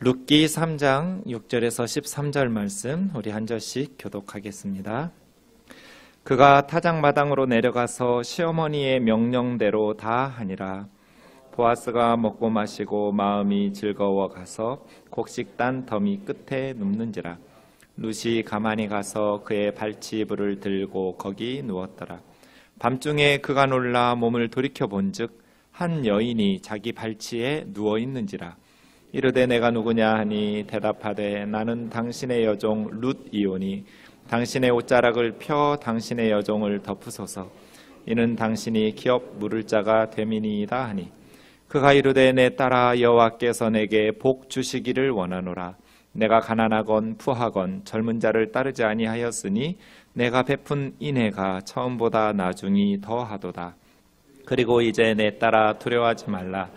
룻기 3장 6절에서 13절 말씀 우리 한 절씩 교독하겠습니다. 그가 타작마당으로 내려가서 시어머니의 명령대로 다 하니라. 보아스가 먹고 마시고 마음이 즐거워 가서 곡식단 더미 끝에 눕는지라. 룻이 가만히 가서 그의 발치부를 들고 거기 누웠더라. 밤중에 그가 놀라 몸을 돌이켜 본즉 한 여인이 자기 발치에 누워 있는지라. 이르되 내가 누구냐 하니 대답하되 나는 당신의 여종 룻이오니 당신의 옷자락을 펴 당신의 여종을 덮으소서. 이는 당신이 기업 물을 자가 됨이니이다 하니 그가 이르되 내 딸아 여호와께서 내게 복 주시기를 원하노라. 내가 가난하건 부하건 젊은 자를 따르지 아니하였으니 내가 베푼 인애가 처음보다 나중이 더하도다. 그리고 이제 내 딸아 두려워하지 말라.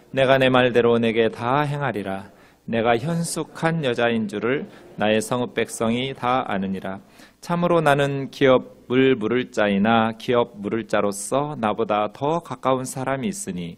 내가 내 말대로 내게 다 행하리라. 내가 현숙한 여자인 줄을 나의 성읍 백성이 다 아느니라. 참으로 나는 기업을 물을 자이나 기업 물을 자로서 나보다 더 가까운 사람이 있으니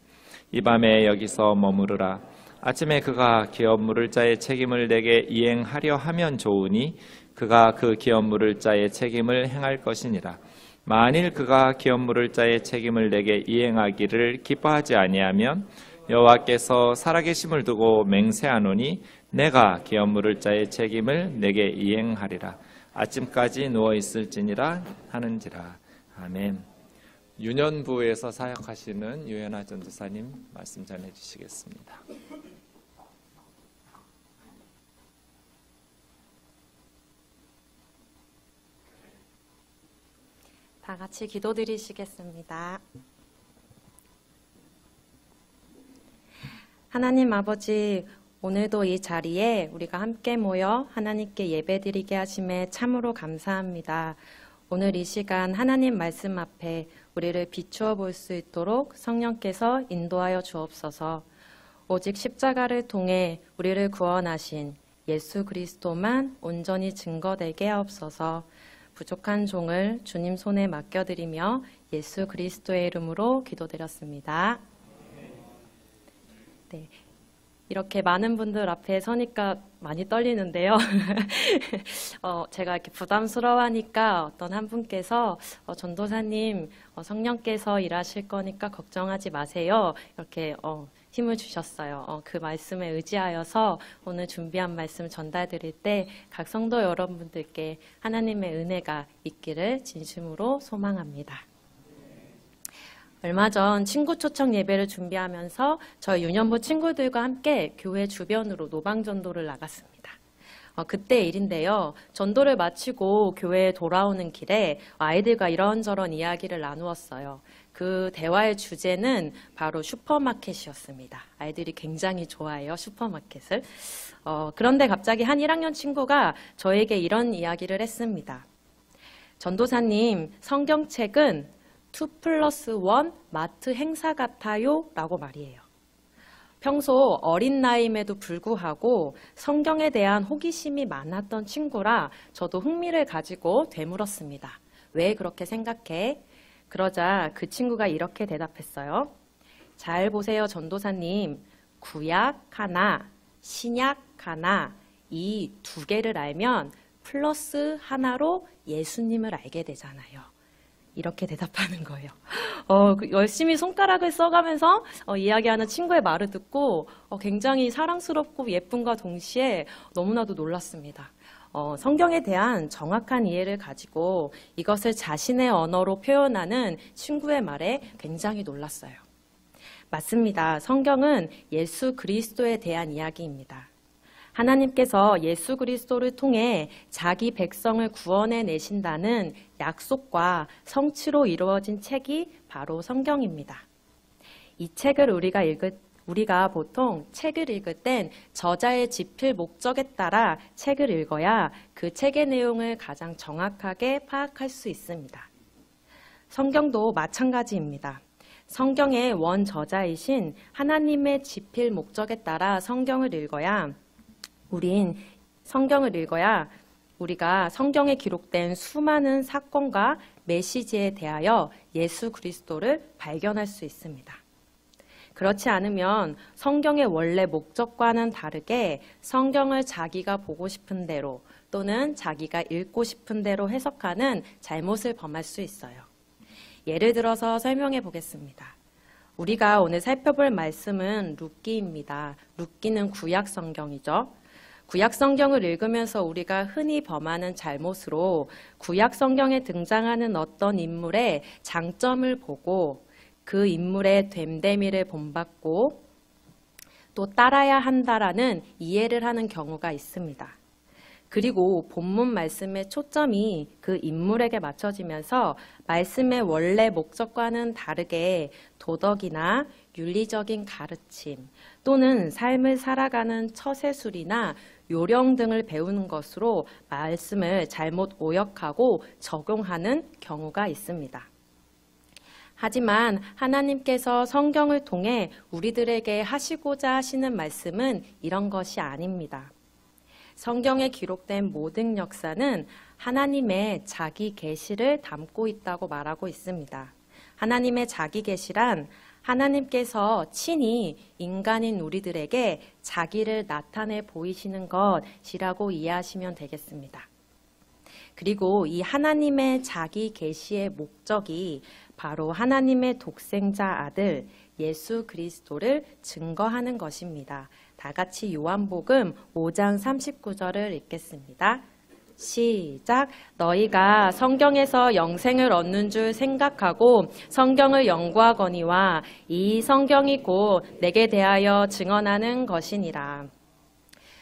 이 밤에 여기서 머무르라. 아침에 그가 기업 물을 자의 책임을 내게 이행하려 하면 좋으니 그가 그 기업 물을 자의 책임을 행할 것이니라. 만일 그가 기업 물을 자의 책임을 내게 이행하기를 기뻐하지 아니하면 여호와께서 살아계심을 두고 맹세하노니 내가 기업 물을 자의 책임을 내게 이행하리라. 아침까지 누워 있을지니라 하는지라. 아멘. 유년부에서 사역하시는 유연아 전도사님 말씀 전해 주시겠습니다. 다 같이 기도드리시겠습니다. 하나님 아버지, 오늘도 이 자리에 우리가 함께 모여 하나님께 예배드리게 하심에 참으로 감사합니다. 오늘 이 시간 하나님 말씀 앞에 우리를 비추어 볼 수 있도록 성령께서 인도하여 주옵소서. 오직 십자가를 통해 우리를 구원하신 예수 그리스도만 온전히 증거되게 하옵소서. 부족한 종을 주님 손에 맡겨드리며 예수 그리스도의 이름으로 기도드렸습니다. 네, 이렇게 많은 분들 앞에 서니까 많이 떨리는데요. 제가 이렇게 부담스러워하니까 어떤 한 분께서 전도사님 성령께서 일하실 거니까 걱정하지 마세요. 이렇게 힘을 주셨어요. 그 말씀에 의지하여서 오늘 준비한 말씀 전달드릴 때 각 성도 여러분들께 하나님의 은혜가 있기를 진심으로 소망합니다. 얼마 전 친구 초청 예배를 준비하면서 저희 유년부 친구들과 함께 교회 주변으로 노방전도를 나갔습니다. 그때 일인데요. 전도를 마치고 교회에 돌아오는 길에 아이들과 이런저런 이야기를 나누었어요. 그 대화의 주제는 바로 슈퍼마켓이었습니다. 아이들이 굉장히 좋아해요, 슈퍼마켓을. 그런데 갑자기 한 1학년 친구가 저에게 이런 이야기를 했습니다. 전도사님, 성경책은 2+1 마트 행사 같아요? 라고 말이에요. 평소 어린 나이임에도 불구하고 성경에 대한 호기심이 많았던 친구라 저도 흥미를 가지고 되물었습니다. 왜 그렇게 생각해? 그러자 그 친구가 이렇게 대답했어요. 잘 보세요, 전도사님. 구약 하나, 신약 하나, 이 두 개를 알면 플러스 하나로 예수님을 알게 되잖아요. 이렇게 대답하는 거예요. 열심히 손가락을 써가면서 이야기하는 친구의 말을 듣고 굉장히 사랑스럽고 예쁨과 동시에 너무나도 놀랐습니다. 성경에 대한 정확한 이해를 가지고 이것을 자신의 언어로 표현하는 친구의 말에 굉장히 놀랐어요. 맞습니다. 성경은 예수 그리스도에 대한 이야기입니다. 하나님께서 예수 그리스도를 통해 자기 백성을 구원해 내신다는 약속과 성취로 이루어진 책이 바로 성경입니다. 이 책을 우리가 보통 책을 읽을 땐 저자의 집필 목적에 따라 책을 읽어야 그 책의 내용을 가장 정확하게 파악할 수 있습니다. 성경도 마찬가지입니다. 성경의 원저자이신 하나님의 집필 목적에 따라 성경을 읽어야 우리가 성경에 기록된 수많은 사건과 메시지에 대하여 예수 그리스도를 발견할 수 있습니다. 그렇지 않으면 성경의 원래 목적과는 다르게 성경을 자기가 보고 싶은 대로 또는 자기가 읽고 싶은 대로 해석하는 잘못을 범할 수 있어요. 예를 들어서 설명해 보겠습니다. 우리가 오늘 살펴볼 말씀은 룻기입니다. 룻기는 구약 성경이죠. 구약 성경을 읽으면서 우리가 흔히 범하는 잘못으로 구약 성경에 등장하는 어떤 인물의 장점을 보고 그 인물의 됨됨이를 본받고 또 따라야 한다라는 이해를 하는 경우가 있습니다. 그리고 본문 말씀의 초점이 그 인물에게 맞춰지면서 말씀의 원래 목적과는 다르게 도덕이나 윤리적인 가르침 또는 삶을 살아가는 처세술이나 요령 등을 배우는 것으로 말씀을 잘못 오역하고 적용하는 경우가 있습니다. 하지만 하나님께서 성경을 통해 우리들에게 하시고자 하시는 말씀은 이런 것이 아닙니다. 성경에 기록된 모든 역사는 하나님의 자기 계시를 담고 있다고 말하고 있습니다. 하나님의 자기 계시란 하나님께서 친히 인간인 우리들에게 자기를 나타내 보이시는 것이라고 이해하시면 되겠습니다. 그리고 이 하나님의 자기 계시의 목적이 바로 하나님의 독생자 아들 예수 그리스도를 증거하는 것입니다. 다 같이 요한복음 5장 39절을 읽겠습니다. 시작. 너희가 성경에서 영생을 얻는 줄 생각하고 성경을 연구하거니와 이 성경이 곧 내게 대하여 증언하는 것이니라.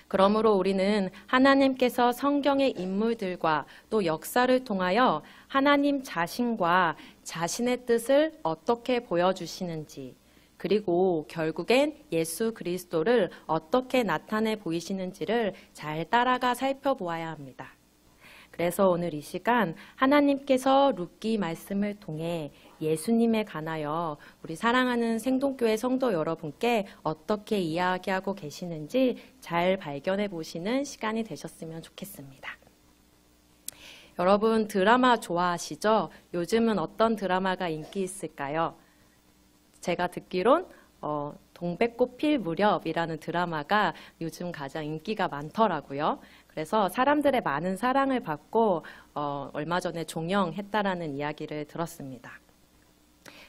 그러므로 우리는 하나님께서 성경의 인물들과 또 역사를 통하여 하나님 자신과 자신의 뜻을 어떻게 보여주시는지 그리고 결국엔 예수 그리스도를 어떻게 나타내 보이시는지를 잘 따라가 살펴보아야 합니다. 그래서 오늘 이 시간 하나님께서 룻기 말씀을 통해 예수님에 관하여 우리 사랑하는 생동교회 성도 여러분께 어떻게 이야기하고 계시는지 잘 발견해 보시는 시간이 되셨으면 좋겠습니다. 여러분 드라마 좋아하시죠? 요즘은 어떤 드라마가 인기 있을까요? 제가 듣기론 동백꽃 필 무렵이라는 드라마가 요즘 가장 인기가 많더라고요. 그래서 사람들의 많은 사랑을 받고 얼마 전에 종영했다라는 이야기를 들었습니다.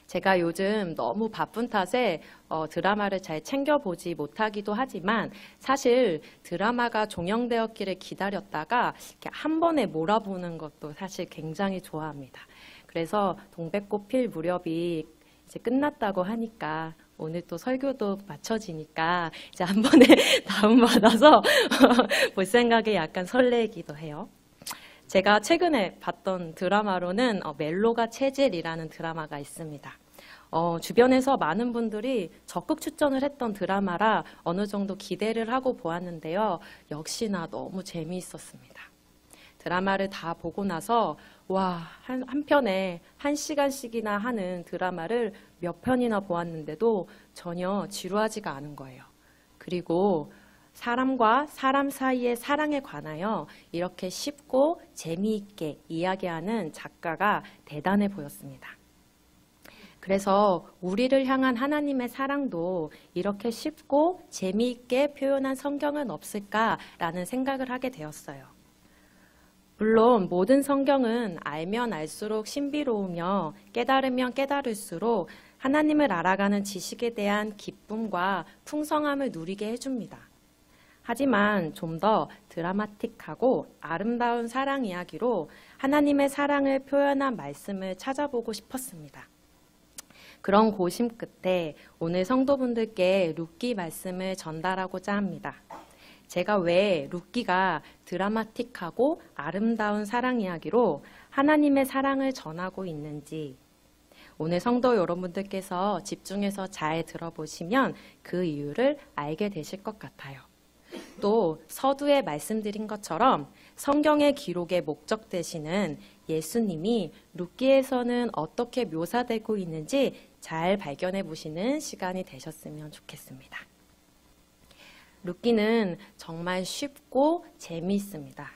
제가 요즘 너무 바쁜 탓에 드라마를 잘 챙겨보지 못하기도 하지만 사실 드라마가 종영되었기를 기다렸다가 이렇게 한 번에 몰아보는 것도 사실 굉장히 좋아합니다. 그래서 동백꽃 필 무렵이 이제 끝났다고 하니까 오늘 또 설교도 마쳐지니까 이제 한 번에 다운받아서 볼 생각에 약간 설레기도 해요. 제가 최근에 봤던 드라마로는 멜로가 체질이라는 드라마가 있습니다. 주변에서 많은 분들이 적극 추천을 했던 드라마라 어느 정도 기대를 하고 보았는데요. 역시나 너무 재미있었습니다. 드라마를 다 보고 나서 와, 한 편에 1시간씩이나 하는 드라마를 몇 편이나 보았는데도 전혀 지루하지가 않은 거예요. 그리고 사람과 사람 사이의 사랑에 관하여 이렇게 쉽고 재미있게 이야기하는 작가가 대단해 보였습니다. 그래서 우리를 향한 하나님의 사랑도 이렇게 쉽고 재미있게 표현한 성경은 없을까라는 생각을 하게 되었어요. 물론 모든 성경은 알면 알수록 신비로우며 깨달으면 깨달을수록 하나님을 알아가는 지식에 대한 기쁨과 풍성함을 누리게 해줍니다. 하지만 좀 더 드라마틱하고 아름다운 사랑 이야기로 하나님의 사랑을 표현한 말씀을 찾아보고 싶었습니다. 그런 고심 끝에 오늘 성도분들께 룻기 말씀을 전달하고자 합니다. 제가 왜 룻기가 드라마틱하고 아름다운 사랑 이야기로 하나님의 사랑을 전하고 있는지 오늘 성도 여러분들께서 집중해서 잘 들어보시면 그 이유를 알게 되실 것 같아요. 또 서두에 말씀드린 것처럼 성경의 기록의 목적 되시는 예수님이 룻기에서는 어떻게 묘사되고 있는지 잘 발견해 보시는 시간이 되셨으면 좋겠습니다. 룻기는 정말 쉽고 재미있습니다.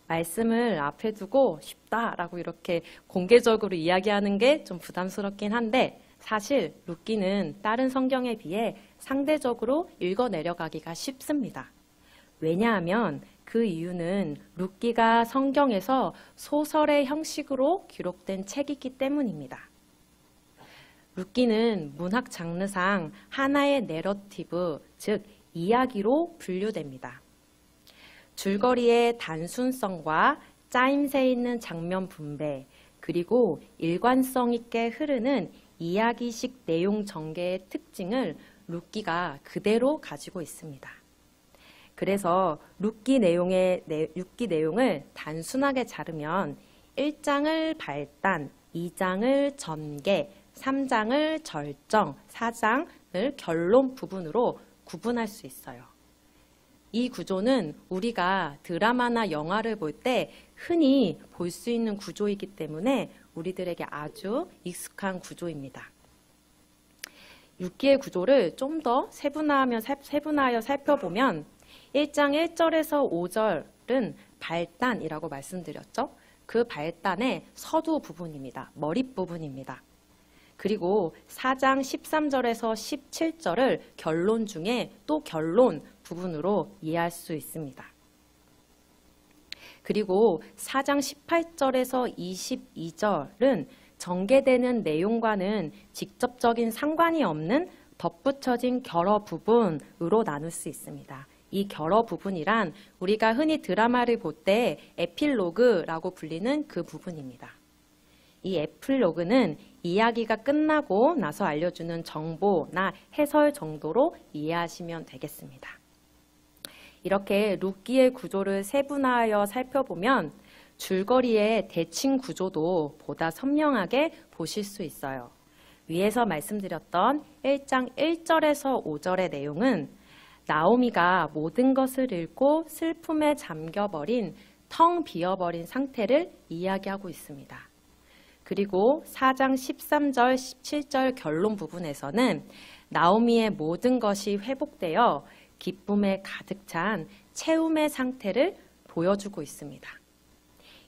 말씀을 앞에 두고 쉽다라고 이렇게 공개적으로 이야기하는 게 좀 부담스럽긴 한데 사실 룻기는 다른 성경에 비해 상대적으로 읽어 내려가기가 쉽습니다. 왜냐하면 그 이유는 룻기가 성경에서 소설의 형식으로 기록된 책이기 때문입니다. 룻기는 문학 장르상 하나의 내러티브, 즉 이야기로 분류됩니다. 줄거리의 단순성과 짜임새 있는 장면 분배, 그리고 일관성 있게 흐르는 이야기식 내용 전개의 특징을 룻기가 그대로 가지고 있습니다. 그래서 룻기 내용을 단순하게 자르면 1장을 발단, 2장을 전개, 3장을 절정, 4장을 결론 부분으로 구분할 수 있어요. 이 구조는 우리가 드라마나 영화를 볼 때 흔히 볼 수 있는 구조이기 때문에 우리들에게 아주 익숙한 구조입니다. 룻기의 구조를 좀 더 세분화하여 살펴보면 1장 1절에서 5절은 발단이라고 말씀드렸죠. 그 발단의 서두 부분입니다. 머릿부분입니다. 그리고 4장 13절에서 17절을 결론 중에 또 결론 부분으로 이해할 수 있습니다. 그리고 4장 18절에서 22절은 전개되는 내용과는 직접적인 상관이 없는 덧붙여진 결어 부분으로 나눌 수 있습니다. 이 결어 부분이란 우리가 흔히 드라마를 볼 때 에필로그라고 불리는 그 부분입니다. 이 에필로그는 이야기가 끝나고 나서 알려주는 정보나 해설 정도로 이해하시면 되겠습니다. 이렇게 룻기의 구조를 세분화하여 살펴보면 줄거리의 대칭 구조도 보다 선명하게 보실 수 있어요. 위에서 말씀드렸던 1장 1절에서 5절의 내용은 나오미가 모든 것을 잃고 슬픔에 잠겨버린 텅 비어버린 상태를 이야기하고 있습니다. 그리고 4장 13절, 17절 결론 부분에서는 나오미의 모든 것이 회복되어 기쁨에 가득 찬 채움의 상태를 보여주고 있습니다.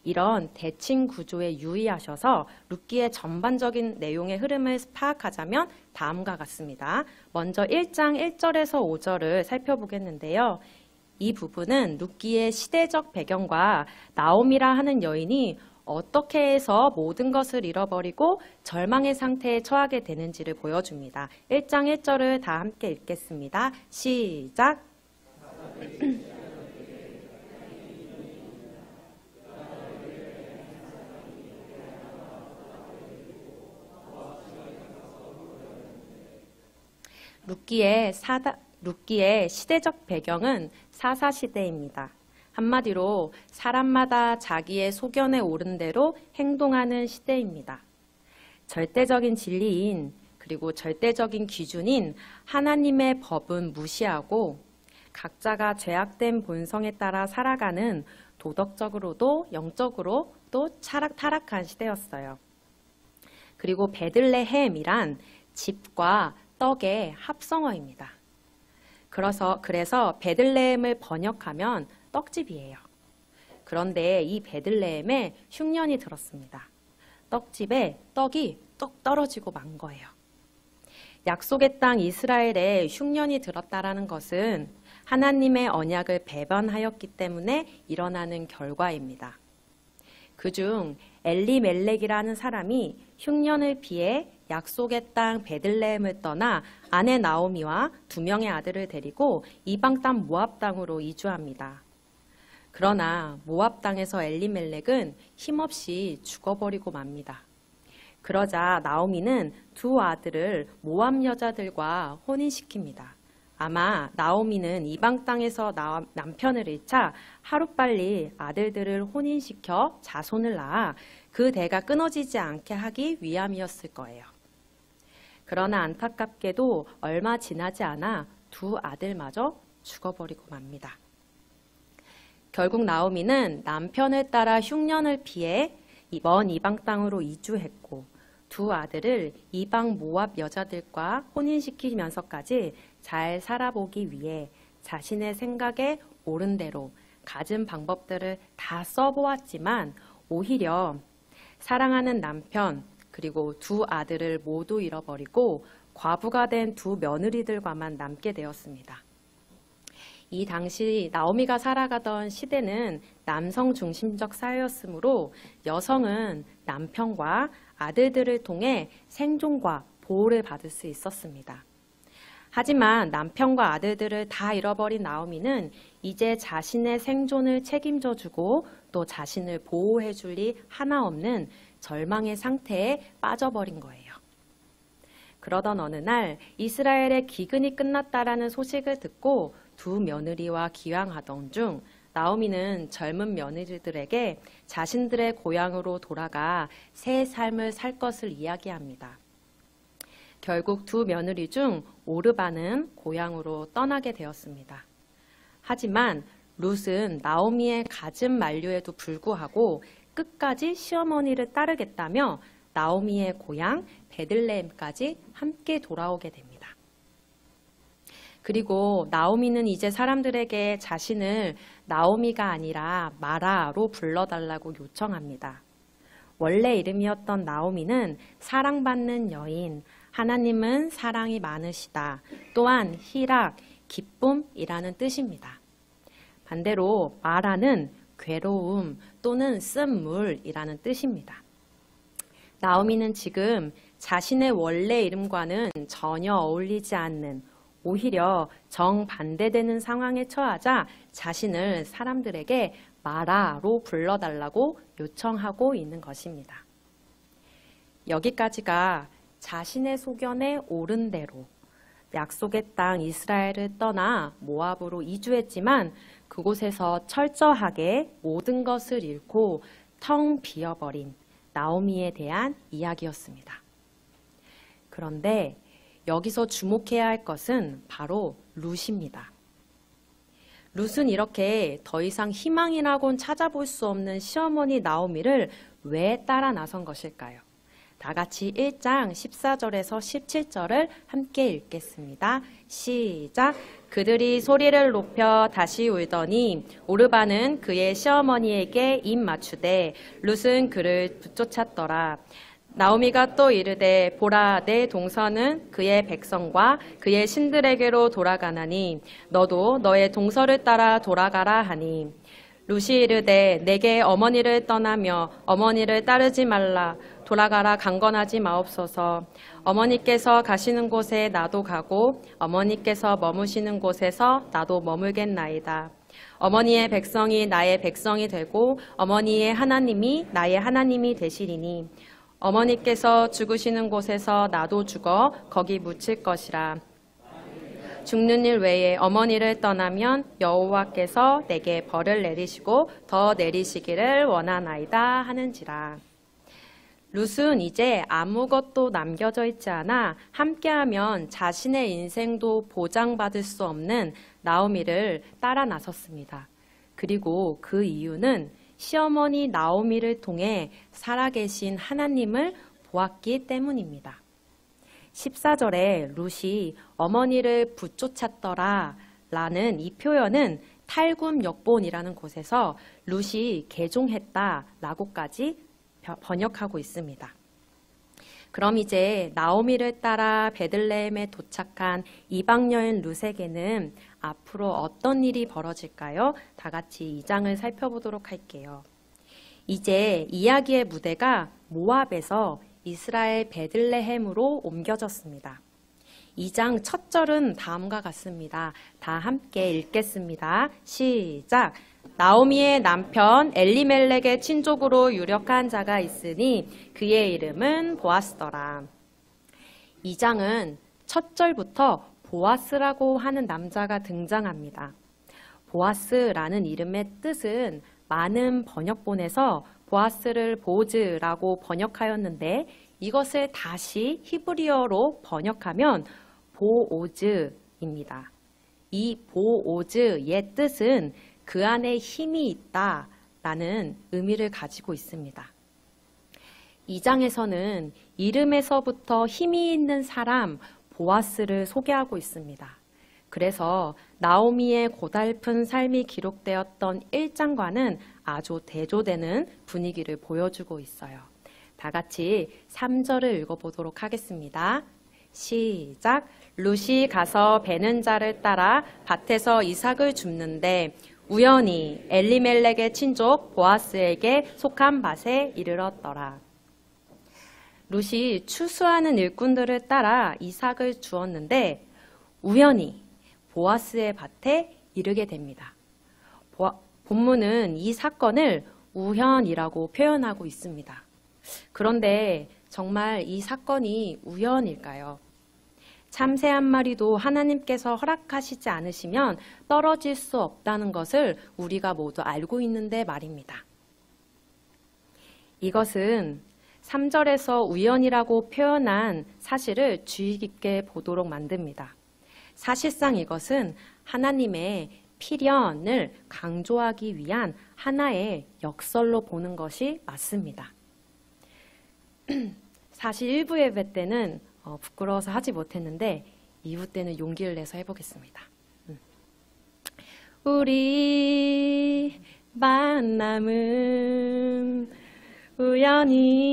이런 대칭 구조에 유의하셔서 룻기의 전반적인 내용의 흐름을 파악하자면 다음과 같습니다. 먼저 1장 1절에서 5절을 살펴보겠는데요. 이 부분은 룻기의 시대적 배경과 나오미라 하는 여인이 어떻게 해서 모든 것을 잃어버리고 절망의 상태에 처하게 되는지를 보여줍니다. 1장 1절을 다 함께 읽겠습니다. 시작! 룻기의 시대적 배경은 사사시대입니다. 한마디로 사람마다 자기의 소견에 오른 대로 행동하는 시대입니다. 절대적인 진리인 그리고 절대적인 기준인 하나님의 법은 무시하고 각자가 죄악된 본성에 따라 살아가는 도덕적으로도 영적으로도 타락한 시대였어요. 그리고 베들레헴이란 집과 떡의 합성어입니다. 그래서 베들레헴을 번역하면 떡집이에요. 그런데 이 베들레헴에 흉년이 들었습니다. 떡집에 떡이 뚝 떨어지고 만 거예요. 약속의 땅 이스라엘에 흉년이 들었다라는 것은 하나님의 언약을 배반하였기 때문에 일어나는 결과입니다. 그중 엘리멜렉이라는 사람이 흉년을 피해 약속의 땅 베들레헴을 떠나 아내 나오미와 2명의 아들을 데리고 이방 땅 모압 땅으로 이주합니다. 그러나 모압 땅에서 엘리멜렉은 힘없이 죽어버리고 맙니다. 그러자 나오미는 2 아들을 모압 여자들과 혼인시킵니다. 아마 나오미는 이방 땅에서 남편을 잃자 하루빨리 아들들을 혼인시켜 자손을 낳아 그 대가 끊어지지 않게 하기 위함이었을 거예요. 그러나 안타깝게도 얼마 지나지 않아 2 아들마저 죽어버리고 맙니다. 결국 나오미는 남편을 따라 흉년을 피해 먼 이방 땅으로 이주했고 2 아들을 이방 모압 여자들과 혼인시키면서까지 잘 살아보기 위해 자신의 생각에 옳은 대로 갖은 방법들을 다 써보았지만 오히려 사랑하는 남편 그리고 두 아들을 모두 잃어버리고 과부가 된 두 며느리들과만 남게 되었습니다. 이 당시 나오미가 살아가던 시대는 남성 중심적 사회였으므로 여성은 남편과 아들들을 통해 생존과 보호를 받을 수 있었습니다. 하지만 남편과 아들들을 다 잃어버린 나오미는 이제 자신의 생존을 책임져주고 또 자신을 보호해줄 리 하나 없는 절망의 상태에 빠져버린 거예요. 그러던 어느 날 이스라엘의 기근이 끝났다라는 소식을 듣고 두 며느리와 기왕하던 중 나오미는 젊은 며느리들에게 자신들의 고향으로 돌아가 새 삶을 살 것을 이야기합니다. 결국 두 며느리 중 오르바는 고향으로 떠나게 되었습니다. 하지만 룻은 나오미의 갖은 만류에도 불구하고 끝까지 시어머니를 따르겠다며 나오미의 고향 베들레헴까지 함께 돌아오게 됩니다. 그리고 나오미는 이제 사람들에게 자신을 나오미가 아니라 마라로 불러달라고 요청합니다. 원래 이름이었던 나오미는 사랑받는 여인, 하나님은 사랑이 많으시다. 또한 희락, 기쁨이라는 뜻입니다. 반대로 마라는 괴로움 또는 쓴물이라는 뜻입니다. 나오미는 지금 자신의 원래 이름과는 전혀 어울리지 않는 오히려 정반대되는 상황에 처하자 자신을 사람들에게 마라로 불러달라고 요청하고 있는 것입니다. 여기까지가 자신의 소견에 옳은 대로 약속의 땅 이스라엘을 떠나 모압으로 이주했지만 그곳에서 철저하게 모든 것을 잃고 텅 비어버린 나오미에 대한 이야기였습니다. 그런데 여기서 주목해야 할 것은 바로 룻입니다. 룻은 이렇게 더 이상 희망이라곤 찾아볼 수 없는 시어머니 나오미를 왜 따라 나선 것일까요? 다 같이 1장 14절에서 17절을 함께 읽겠습니다. 시작! 그들이 소리를 높여 다시 울더니 오르바는 그의 시어머니에게 입 맞추되 룻은 그를 붙쫓았더라. 나오미가 또 이르되 보라 내 동서는 그의 백성과 그의 신들에게로 돌아가나니 너도 너의 동서를 따라 돌아가라 하니 룻이 이르되 내게 어머니를 떠나며 어머니를 따르지 말라 돌아가라 강건하지 마옵소서. 어머니께서 가시는 곳에 나도 가고 어머니께서 머무시는 곳에서 나도 머물겠나이다. 어머니의 백성이 나의 백성이 되고 어머니의 하나님이 나의 하나님이 되시리니 어머니께서 죽으시는 곳에서 나도 죽어 거기 묻힐 것이라. 죽는 일 외에 어머니를 떠나면 여호와께서 내게 벌을 내리시고 더 내리시기를 원하나이다 하는지라. 룻은 이제 아무것도 남겨져 있지 않아 함께하면 자신의 인생도 보장받을 수 없는 나오미를 따라 나섰습니다. 그리고 그 이유는 시어머니 나오미를 통해 살아계신 하나님을 보았기 때문입니다. 14절에 룻이 어머니를 붙쫓았더라 라는 이 표현은 탈굼 역본이라는 곳에서 룻이 개종했다 라고까지 번역하고 있습니다. 그럼 이제 나오미를 따라 베들레헴에 도착한 이방 여인 룻에게는 앞으로 어떤 일이 벌어질까요? 다 같이 2장을 살펴보도록 할게요. 이제 이야기의 무대가 모압에서 이스라엘 베들레헴으로 옮겨졌습니다. 2장 첫 절은 다음과 같습니다. 다 함께 읽겠습니다. 시작! 나오미의 남편 엘리멜렉의 친족으로 유력한 자가 있으니 그의 이름은 보아스더라. 2장은 첫 절부터 보아스라고 하는 남자가 등장합니다. 보아스라는 이름의 뜻은 많은 번역본에서 보아스를 보즈라고 번역하였는데 이것을 다시 히브리어로 번역하면 보오즈입니다. 이 보오즈의 뜻은 그 안에 힘이 있다라는 의미를 가지고 있습니다. 2장에서는 이름에서부터 힘이 있는 사람 보아스를 소개하고 있습니다. 그래서 나오미의 고달픈 삶이 기록되었던 1장과는 아주 대조되는 분위기를 보여주고 있어요. 다 같이 3절을 읽어보도록 하겠습니다. 시작. 룻이 가서 베는 자를 따라 밭에서 이삭을 줍는데 우연히 엘리멜렉의 친족 보아스에게 속한 밭에 이르렀더라. 룻이 추수하는 일꾼들을 따라 이삭을 주었는데 우연히 보아스의 밭에 이르게 됩니다. 본문은 이 사건을 우연이라고 표현하고 있습니다. 그런데 정말 이 사건이 우연일까요? 참새 한 마리도 하나님께서 허락하시지 않으시면 떨어질 수 없다는 것을 우리가 모두 알고 있는데 말입니다. 이것은 3절에서 우연이라고 표현한 사실을 주의 깊게 보도록 만듭니다. 사실상 이것은 하나님의 필연을 강조하기 위한 하나의 역설로 보는 것이 맞습니다. 사실 1부 예배 때는 부끄러워서 하지 못했는데 2부 때는 용기를 내서 해보겠습니다. 우리 만남은 우연이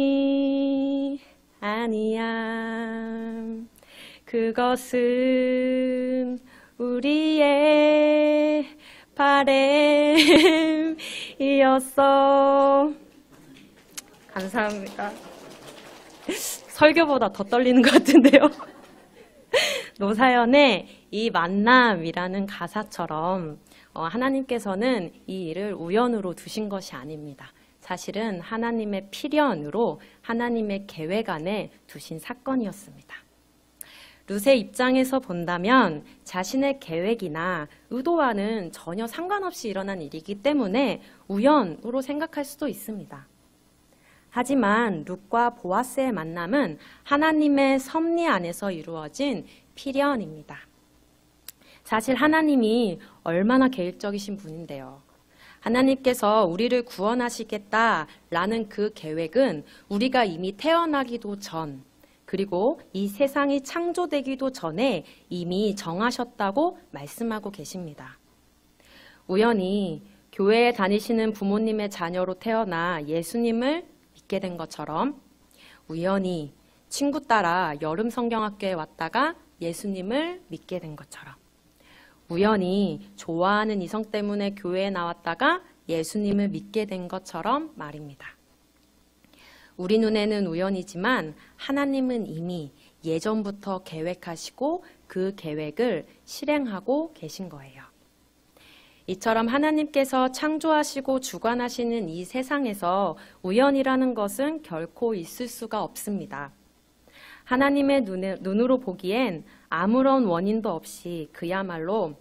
아니야. 그것은 우리의 바램이었어. 감사합니다. 설교보다 더 떨리는 것 같은데요. 노사연의 이 만남이라는 가사처럼 하나님께서는 이 일을 우연으로 두신 것이 아닙니다. 사실은 하나님의 필연으로 하나님의 계획 안에 두신 사건이었습니다. 룻의 입장에서 본다면 자신의 계획이나 의도와는 전혀 상관없이 일어난 일이기 때문에 우연으로 생각할 수도 있습니다. 하지만 룻과 보아스의 만남은 하나님의 섭리 안에서 이루어진 필연입니다. 사실 하나님이 얼마나 계획적이신 분인데요. 하나님께서 우리를 구원하시겠다라는 그 계획은 우리가 이미 태어나기도 전, 그리고 이 세상이 창조되기도 전에 이미 정하셨다고 말씀하고 계십니다. 우연히 교회에 다니시는 부모님의 자녀로 태어나 예수님을 믿게 된 것처럼 우연히 친구 따라 여름 성경학교에 왔다가 예수님을 믿게 된 것처럼 우연히 좋아하는 이성 때문에 교회에 나왔다가 예수님을 믿게 된 것처럼 말입니다. 우리 눈에는 우연이지만 하나님은 이미 예전부터 계획하시고 그 계획을 실행하고 계신 거예요. 이처럼 하나님께서 창조하시고 주관하시는 이 세상에서 우연이라는 것은 결코 있을 수가 없습니다. 하나님의 눈으로 보기엔 아무런 원인도 없이 그야말로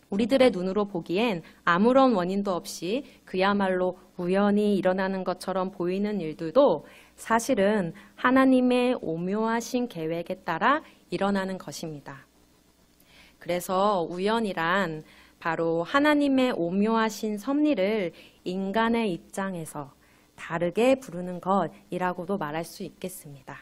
우리들의 눈으로 보기엔 아무런 원인도 없이 그야말로 우연히 일어나는 것처럼 보이는 일들도 사실은 하나님의 오묘하신 계획에 따라 일어나는 것입니다. 그래서 우연이란 바로 하나님의 오묘하신 섭리를 인간의 입장에서 다르게 부르는 것이라고도 말할 수 있겠습니다.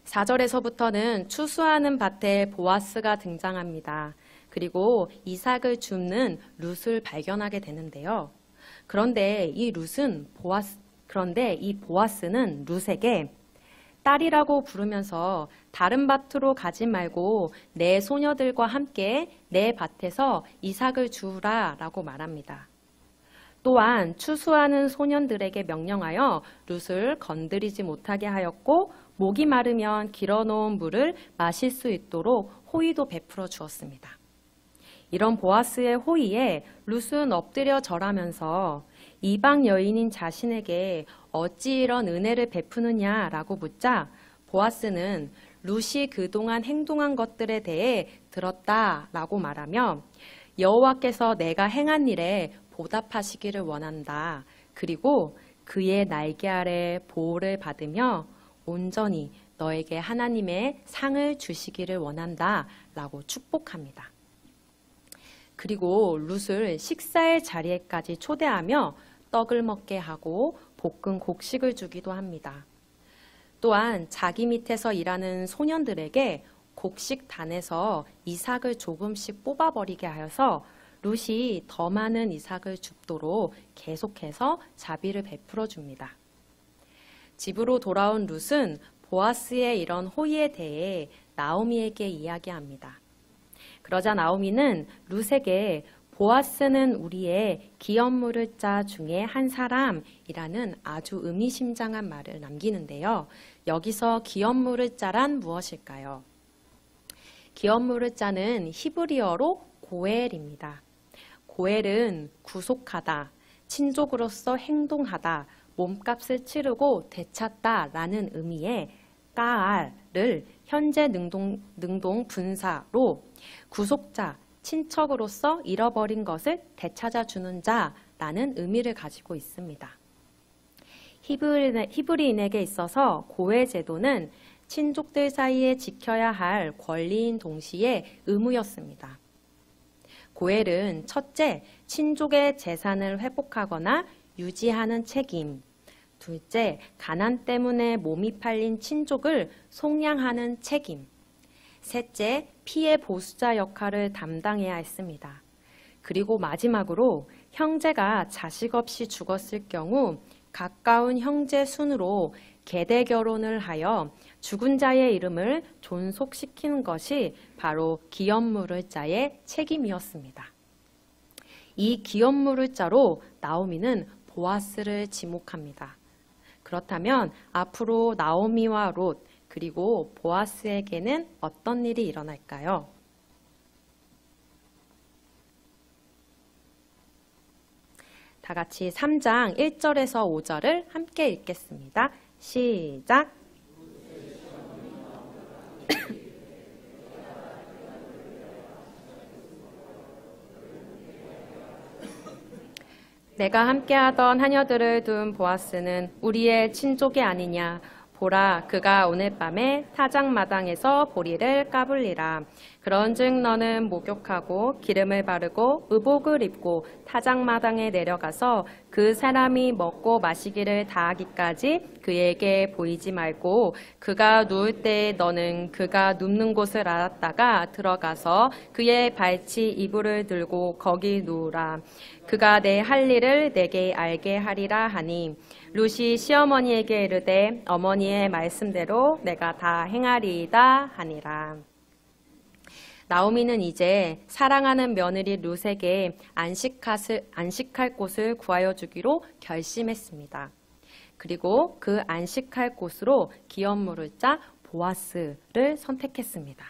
4절에서부터는 추수하는 밭에 보아스가 등장합니다. 그리고 이삭을 줍는 룻을 발견하게 되는데요. 그런데 이 보아스는 룻에게 딸이라고 부르면서 다른 밭으로 가지 말고 내 소녀들과 함께 내 밭에서 이삭을 주우라라고 말합니다. 또한 추수하는 소년들에게 명령하여 룻을 건드리지 못하게 하였고 목이 마르면 길어놓은 물을 마실 수 있도록 호의도 베풀어 주었습니다. 이런 보아스의 호의에 룻은 엎드려 절하면서 이방 여인인 자신에게 어찌 이런 은혜를 베푸느냐라고 묻자 보아스는 룻이 그동안 행동한 것들에 대해 들었다라고 말하며 여호와께서 내가 행한 일에 보답하시기를 원한다. 그리고 그의 날개 아래 보호를 받으며 온전히 너에게 하나님의 상을 주시기를 원한다 라고 축복합니다. 그리고 룻을 식사의 자리에까지 초대하며 떡을 먹게 하고 볶은 곡식을 주기도 합니다. 또한 자기 밑에서 일하는 소년들에게 곡식단에서 이삭을 조금씩 뽑아버리게 하여서 룻이 더 많은 이삭을 줍도록 계속해서 자비를 베풀어 줍니다. 집으로 돌아온 룻은 보아스의 이런 호의에 대해 나오미에게 이야기합니다. 그러자 나오미는 룻에게 보아스는 우리의 기업 물을 자 중에 한 사람이라는 아주 의미심장한 말을 남기는데요. 여기서 기업 물을 자란 무엇일까요? 기업 물을 자는 히브리어로 고엘입니다. 고엘은 구속하다, 친족으로서 행동하다, 몸값을 치르고 되찾다라는 의미의 까알을 현재 능동 분사로 구속자, 친척으로서 잃어버린 것을 되찾아주는 자라는 의미를 가지고 있습니다. 히브리인에게 있어서 고엘 제도는 친족들 사이에 지켜야 할 권리인 동시에 의무였습니다. 고엘은 첫째, 친족의 재산을 회복하거나 유지하는 책임, 둘째, 가난 때문에 몸이 팔린 친족을 속량하는 책임, 셋째, 피해 보수자 역할을 담당해야 했습니다. 그리고 마지막으로 형제가 자식 없이 죽었을 경우 가까운 형제 순으로 계대 결혼을 하여 죽은 자의 이름을 존속시키는 것이 바로 기업 물을 자의 책임이었습니다. 이 기업 물을 자로 나오미는 보아스를 지목합니다. 그렇다면 앞으로 나오미와 롯 그리고 보아스에게는 어떤 일이 일어날까요? 다 같이 3장 1절에서 5절을 함께 읽겠습니다. 시작! 내가 함께하던 하녀들을 둔 보아스는 우리의 친족이 아니냐. 보라, 그가 오늘 밤에 타작마당에서 보리를 까불리라. 그런즉 너는 목욕하고 기름을 바르고 의복을 입고 타작마당에 내려가서 그 사람이 먹고 마시기를 다하기까지 그에게 보이지 말고 그가 누울 때 너는 그가 눕는 곳을 알았다가 들어가서 그의 발치 이불을 들고 거기 누우라. 그가 내 할 일을 내게 알게 하리라 하니 룻이 시어머니에게 이르되 어머니의 말씀대로 내가 다 행하리이다 하니라. 나오미는 이제 사랑하는 며느리 룻에게 안식할 곳을 구하여 주기로 결심했습니다. 그리고 그 안식할 곳으로 기업 물을 자 보아스를 선택했습니다.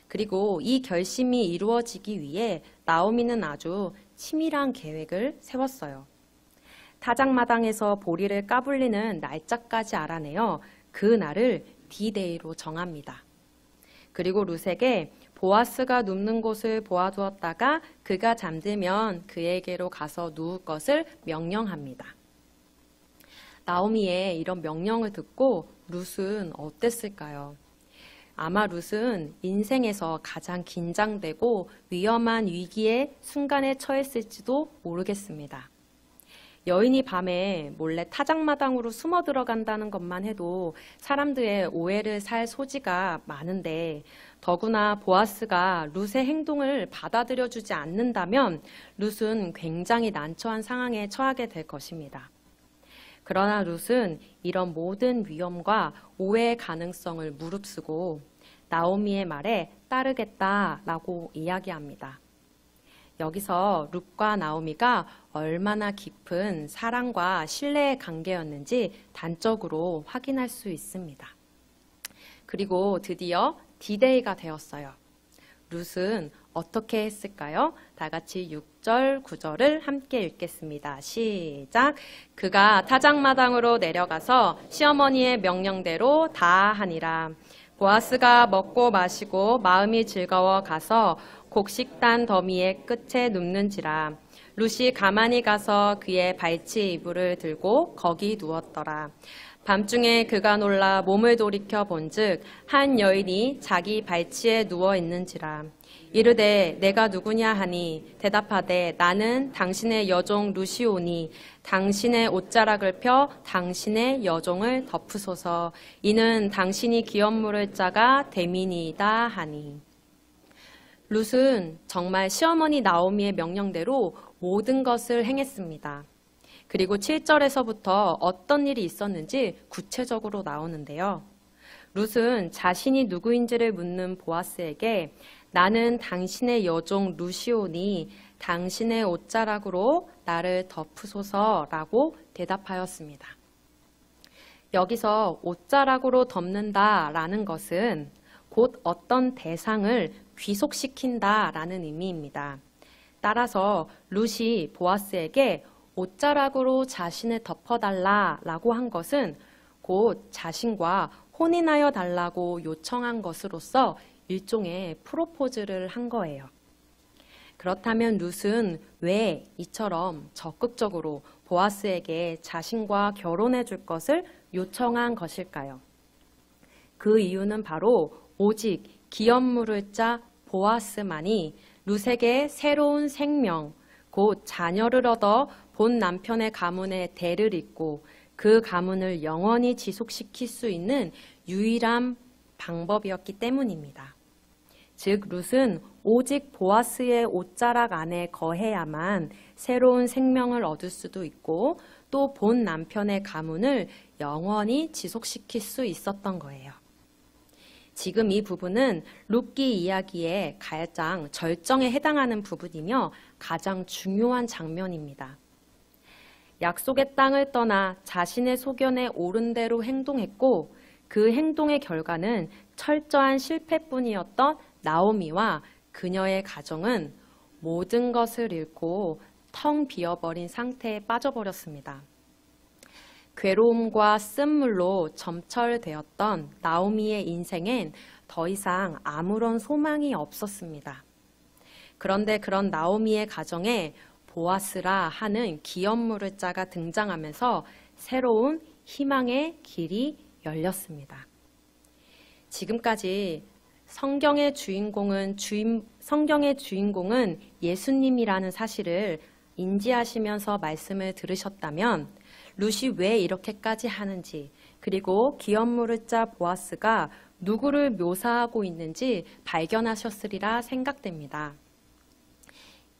그리고 이 결심이 이루어지기 위해 나오미는 아주 치밀한 계획을 세웠어요. 타작마당에서 보리를 까불리는 날짜까지 알아내어 그 날을 D-Day로 정합니다. 그리고 룻에게 보아스가 눕는 곳을 보아두었다가 그가 잠들면 그에게로 가서 누울 것을 명령합니다. 나오미의 이런 명령을 듣고 룻은 어땠을까요? 아마 룻은 인생에서 가장 긴장되고 위험한 위기의 순간에 처했을지도 모르겠습니다. 여인이 밤에 몰래 타작마당으로 숨어 들어간다는 것만 해도 사람들의 오해를 살 소지가 많은데 더구나 보아스가 룻의 행동을 받아들여주지 않는다면 룻은 굉장히 난처한 상황에 처하게 될 것입니다. 그러나 룻은 이런 모든 위험과 오해의 가능성을 무릅쓰고 나오미의 말에 따르겠다라고 이야기합니다. 여기서 룻과 나오미가 얼마나 깊은 사랑과 신뢰의 관계였는지 단적으로 확인할 수 있습니다. 그리고 드디어 D-Day가 되었어요. 룻은 어떻게 했을까요? 다 같이 6절, 9절을 함께 읽겠습니다. 시작! 그가 타작마당으로 내려가서 시어머니의 명령대로 다 하니라. 보아스가 먹고 마시고 마음이 즐거워 가서 곡식단 더미의 끝에 눕는지라. 룻이 가만히 가서 그의 발치 이불을 들고 거기 누웠더라. 밤중에 그가 놀라 몸을 돌이켜 본즉 한 여인이 자기 발치에 누워 있는지라. 이르되 내가 누구냐 하니 대답하되 나는 당신의 여종 룻이오니 당신의 옷자락을 펴 당신의 여종을 덮으소서. 이는 당신이 기업 물을 자가 됨이니이다 하니. 룻은 정말 시어머니 나오미의 명령대로 모든 것을 행했습니다. 그리고 7절에서부터 어떤 일이 있었는지 구체적으로 나오는데요. 룻은 자신이 누구인지를 묻는 보아스에게 나는 당신의 여종 루시오니 당신의 옷자락으로 나를 덮으소서라고 대답하였습니다. 여기서 옷자락으로 덮는다라는 것은 곧 어떤 대상을 귀속시킨다라는 의미입니다. 따라서 룻이 보아스에게 옷자락으로 자신을 덮어달라라고 한 것은 곧 자신과 혼인하여 달라고 요청한 것으로서 일종의 프로포즈를 한 거예요. 그렇다면 룻은 왜 이처럼 적극적으로 보아스에게 자신과 결혼해 줄 것을 요청한 것일까요? 그 이유는 바로 오직 기업물을 짜 보아스만이 룻에게 새로운 생명, 곧 자녀를 얻어 본 남편의 가문에 대를 잇고 그 가문을 영원히 지속시킬 수 있는 유일한 방법이었기 때문입니다. 즉 룻은 오직 보아스의 옷자락 안에 거해야만 새로운 생명을 얻을 수도 있고 또 본 남편의 가문을 영원히 지속시킬 수 있었던 거예요. 지금 이 부분은 룻기 이야기의 가장 절정에 해당하는 부분이며 가장 중요한 장면입니다. 약속의 땅을 떠나 자신의 소견에 옳은 대로 행동했고 그 행동의 결과는 철저한 실패뿐이었던 나오미와 그녀의 가정은 모든 것을 잃고 텅 비어버린 상태에 빠져버렸습니다. 괴로움과 쓴물로 점철되었던 나오미의 인생엔 더 이상 아무런 소망이 없었습니다. 그런데 그런 나오미의 가정에 보아스라 하는 기업물을 자가 등장하면서 새로운 희망의 길이 열렸습니다. 지금까지 성경의 주인공은 예수님이라는 사실을 인지하시면서 말씀을 들으셨다면 룻이 왜 이렇게까지 하는지 그리고 기업물을 짜 보아스가 누구를 묘사하고 있는지 발견하셨으리라 생각됩니다.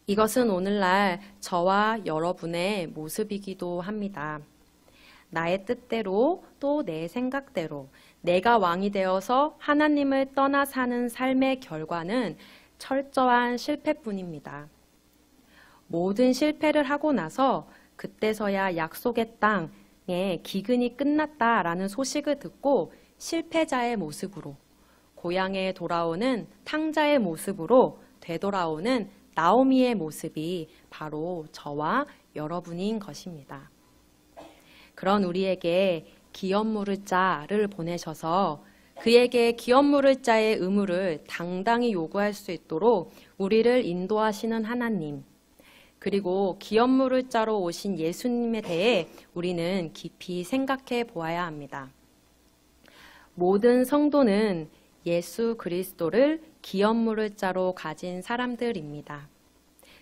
이것은 오늘날 저와 여러분의 모습이기도 합니다. 나의 뜻대로 또 내 생각대로 내가 왕이 되어서 하나님을 떠나 사는 삶의 결과는 철저한 실패뿐입니다. 모든 실패를 하고 나서 그때서야 약속의 땅에 기근이 끝났다라는 소식을 듣고 실패자의 모습으로 고향에 돌아오는 탕자의 모습으로 되돌아오는 나오미의 모습이 바로 저와 여러분인 것입니다. 그런 우리에게 기업물을 자를 보내셔서 그에게 기업물을 자의 의무를 당당히 요구할 수 있도록 우리를 인도하시는 하나님, 그리고 기업물을 자로 오신 예수님에 대해 우리는 깊이 생각해 보아야 합니다. 모든 성도는 예수 그리스도를 기업물을 자로 가진 사람들입니다.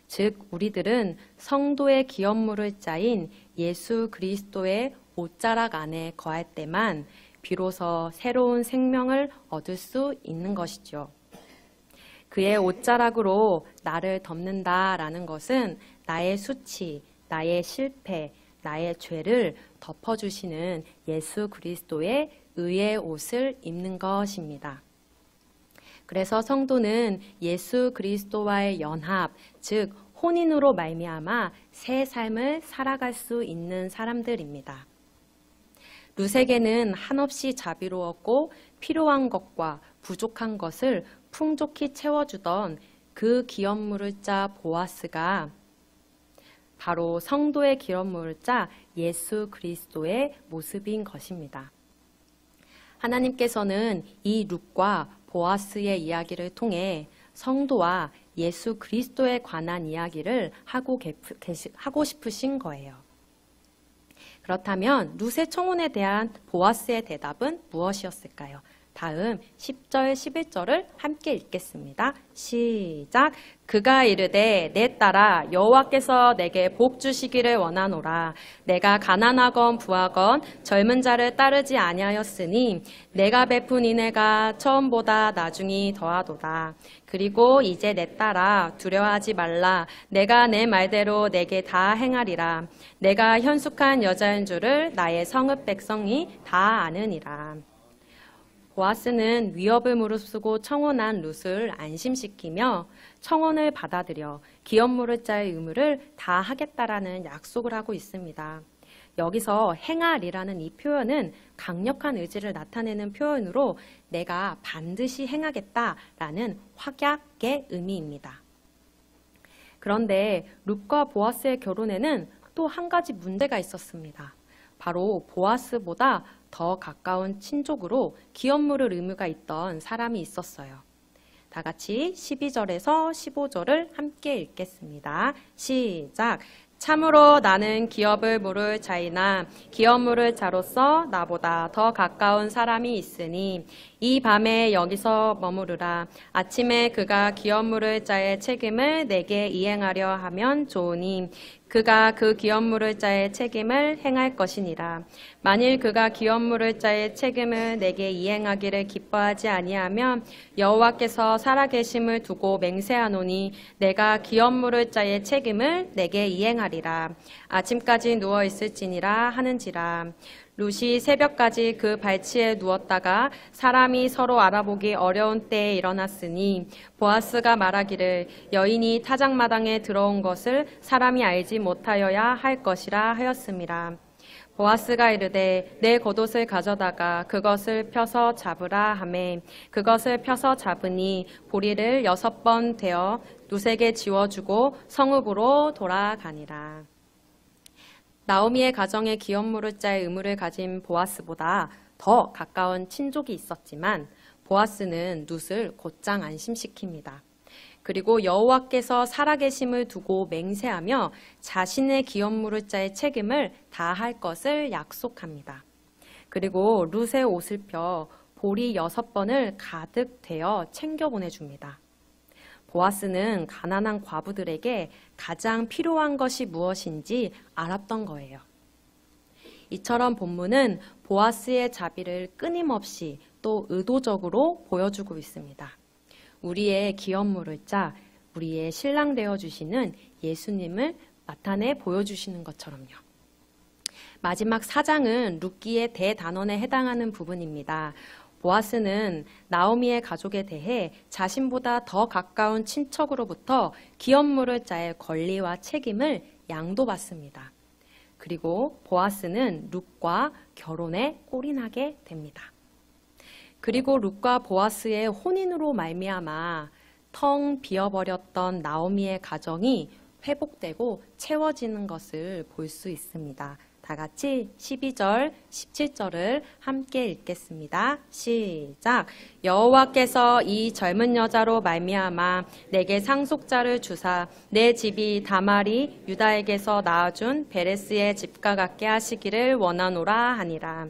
즉 우리들은 성도의 기업물을 자인 예수 그리스도의 옷자락 안에 거할 때만 비로소 새로운 생명을 얻을 수 있는 것이죠. 그의 옷자락으로 나를 덮는다라는 것은 나의 수치, 나의 실패, 나의 죄를 덮어주시는 예수 그리스도의 의의 옷을 입는 것입니다. 그래서 성도는 예수 그리스도와의 연합, 즉 혼인으로 말미암아 새 삶을 살아갈 수 있는 사람들입니다. 룻에게는 한없이 자비로웠고 필요한 것과 부족한 것을 풍족히 채워주던 그 기업물을 짜 보아스가 바로 성도의 기업물을 짜 예수 그리스도의 모습인 것입니다. 하나님께서는 이 룻과 보아스의 이야기를 통해 성도와 예수 그리스도에 관한 이야기를 하고 싶으신 거예요. 그렇다면 룻의 청혼에 대한 보아스의 대답은 무엇이었을까요? 다음 10절, 11절을 함께 읽겠습니다. 시작. 그가 이르되 내 딸아 여호와께서 내게 복 주시기를 원하노라. 내가 가난하건 부하건 젊은 자를 따르지 아니하였으니 내가 베푼 인애가 처음보다 나중이 더하도다. 그리고 이제 내 딸아 두려워하지 말라. 내가 내 말대로 내게 다 행하리라. 내가 현숙한 여자인 줄을 나의 성읍 백성이 다 아느니라. 보아스는 위협을 무릅쓰고 청혼한 룻을 안심시키며 청혼을 받아들여 기업 물을 자의 의무를 다 하겠다라는 약속을 하고 있습니다. 여기서 행하리라는 이 표현은 강력한 의지를 나타내는 표현으로 내가 반드시 행하겠다라는 확약의 의미입니다. 그런데 룻과 보아스의 결혼에는 또 한 가지 문제가 있었습니다. 바로 보아스보다 더 가까운 친족으로 기업 물을 의무가 있던 사람이 있었어요. 다 같이 12절에서 15절을 함께 읽겠습니다. 시작. 참으로 나는 기업을 물을 자이나 기업 물을 자로서 나보다 더 가까운 사람이 있으니 이 밤에 여기서 머무르라. 아침에 그가 기업 물을 자의 책임을 내게 이행하려 하면 좋으니 그가 그 기업 물을 자의 책임을 행할 것이니라. 만일 그가 기업 물을 자의 책임을 내게 이행하기를 기뻐하지 아니하면 여호와께서 살아계심을 두고 맹세하노니 내가 기업 물을 자의 책임을 내게 이행하리라. 아침까지 누워 있을지니라 하는지라. 룻이 새벽까지 그 발치에 누웠다가 사람이 서로 알아보기 어려운 때에 일어났으니 보아스가 말하기를 여인이 타작마당에 들어온 것을 사람이 알지 못하여야 할 것이라 하였음이라. 보아스가 이르되 내 겉옷을 가져다가 그것을 펴서 잡으라 하매 그것을 펴서 잡으니 보리를 6번 되어 룻에게 지워주고 성읍으로 돌아가니라. 나오미의 가정에 기업 물을 자의 의무를 가진 보아스보다 더 가까운 친족이 있었지만 보아스는 룻을 곧장 안심시킵니다. 그리고 여호와께서 살아계심을 두고 맹세하며 자신의 기업 물을 자의 책임을 다할 것을 약속합니다. 그리고 룻의 옷을 펴 보리 6번을 가득 되어 챙겨 보내줍니다. 보아스는 가난한 과부들에게 가장 필요한 것이 무엇인지 알았던 거예요. 이처럼 본문은 보아스의 자비를 끊임없이 또 의도적으로 보여주고 있습니다. 우리의 기업 물을 자, 우리의 신랑 되어주시는 예수님을 나타내 보여주시는 것처럼요. 마지막 4장은 룻기의 대단원에 해당하는 부분입니다. 보아스는 나오미의 가족에 대해 자신보다 더 가까운 친척으로부터 기업 물을 자의 권리와 책임을 양도받습니다. 그리고 보아스는 룻과 결혼에 올인하게 됩니다. 그리고 룻과 보아스의 혼인으로 말미암아 텅 비어버렸던 나오미의 가정이 회복되고 채워지는 것을 볼 수 있습니다. 다 같이 12절, 17절을 함께 읽겠습니다. 시작. 여호와께서 이 젊은 여자로 말미암아 내게 상속자를 주사 내 집이 다말이 유다에게서 낳아준 베레스의 집과 같게 하시기를 원하노라 하니라.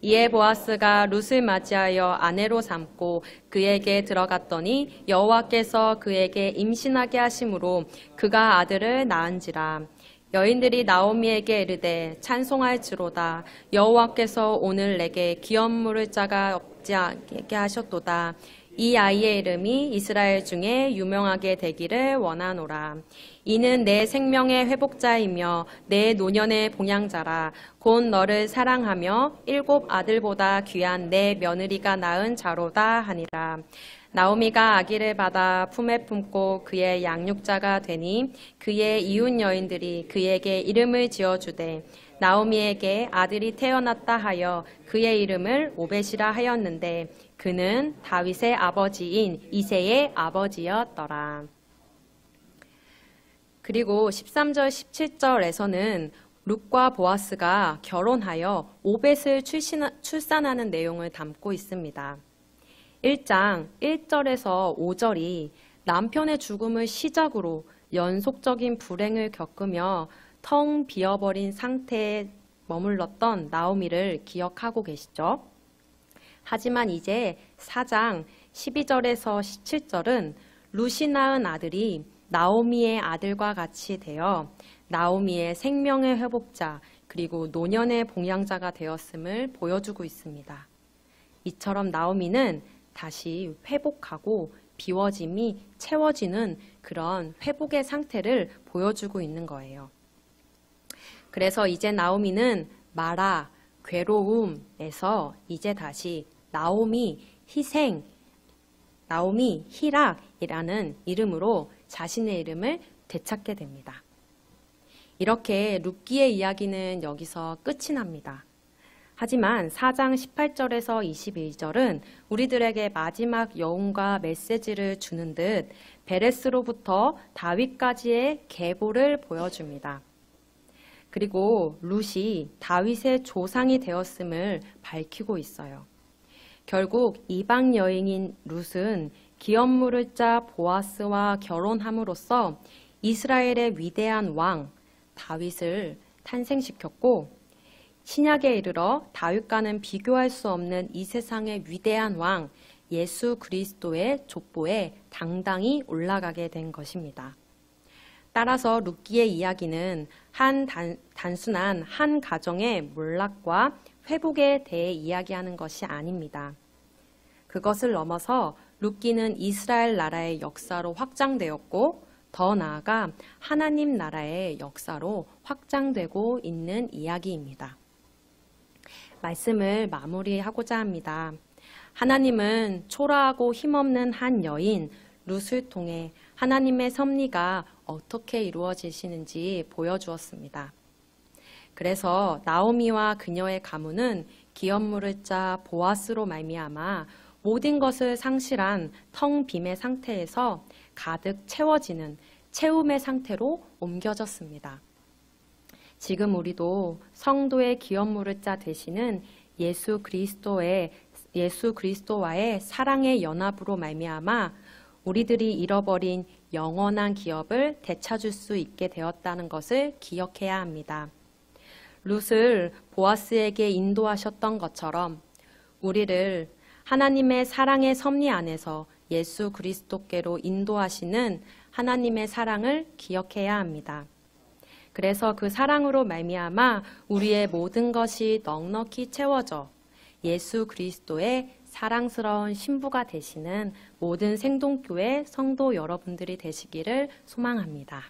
이에 보아스가 룻을 맞이하여 아내로 삼고 그에게 들어갔더니 여호와께서 그에게 임신하게 하심으로 그가 아들을 낳은지라. 여인들이 나오미에게 이르되 찬송할지로다. 여호와께서 오늘 내게 기업 물을 자가 없지 않게 하셨도다. 이 아이의 이름이 이스라엘 중에 유명하게 되기를 원하노라. 이는 내 생명의 회복자이며 내 노년의 봉양자라. 곧 너를 사랑하며 7 아들보다 귀한 내 며느리가 낳은 자로다 하니라. 나오미가 아기를 받아 품에 품고 그의 양육자가 되니 그의 이웃 여인들이 그에게 이름을 지어주되 나오미에게 아들이 태어났다 하여 그의 이름을 오벳이라 하였는데 그는 다윗의 아버지인 이새의 아버지였더라. 그리고 13절 17절에서는 룻과 보아스가 결혼하여 오벳을 출산하는 내용을 담고 있습니다. 1장 1절에서 5절이 남편의 죽음을 시작으로 연속적인 불행을 겪으며 텅 비어버린 상태에 머물렀던 나오미를 기억하고 계시죠? 하지만 이제 4장 12절에서 17절은 룻이 낳은 아들이 나오미의 아들과 같이 되어 나오미의 생명의 회복자 그리고 노년의 봉양자가 되었음을 보여주고 있습니다. 이처럼 나오미는 다시 회복하고 비워짐이 채워지는 그런 회복의 상태를 보여주고 있는 거예요. 그래서 이제 나오미는 마라, 괴로움에서 이제 다시 나오미, 희생, 나오미, 희락이라는 이름으로 자신의 이름을 되찾게 됩니다. 이렇게 룻기의 이야기는 여기서 끝이 납니다. 하지만 4장 18절에서 21절은 우리들에게 마지막 여운과 메시지를 주는 듯 베레스로부터 다윗까지의 계보를 보여줍니다. 그리고 룻이 다윗의 조상이 되었음을 밝히고 있어요. 결국 이방 여인인 룻은 기업 물을 자 보아스와 결혼함으로써 이스라엘의 위대한 왕 다윗을 탄생시켰고 신약에 이르러 다윗과는 비교할 수 없는 이 세상의 위대한 왕 예수 그리스도의 족보에 당당히 올라가게 된 것입니다. 따라서 룻기의 이야기는 단순한 한 가정의 몰락과 회복에 대해 이야기하는 것이 아닙니다. 그것을 넘어서 룻기는 이스라엘 나라의 역사로 확장되었고 더 나아가 하나님 나라의 역사로 확장되고 있는 이야기입니다. 말씀을 마무리하고자 합니다. 하나님은 초라하고 힘없는 한 여인 룻을 통해 하나님의 섭리가 어떻게 이루어지시는지 보여주었습니다. 그래서 나오미와 그녀의 가문은 기업 물을 자 보아스로 말미암아 모든 것을 상실한 텅 빔의 상태에서 가득 채워지는 채움의 상태로 옮겨졌습니다. 지금 우리도 성도의 기업 물을 자 되시는 예수 그리스도와의 사랑의 연합으로 말미암아 우리들이 잃어버린 영원한 기업을 되찾을 수 있게 되었다는 것을 기억해야 합니다. 룻을 보아스에게 인도하셨던 것처럼 우리를 하나님의 사랑의 섭리 안에서 예수 그리스도께로 인도하시는 하나님의 사랑을 기억해야 합니다. 그래서 그 사랑으로 말미암아 우리의 모든 것이 넉넉히 채워져 예수 그리스도의 사랑스러운 신부가 되시는 모든 생동교회 성도 여러분들이 되시기를 소망합니다.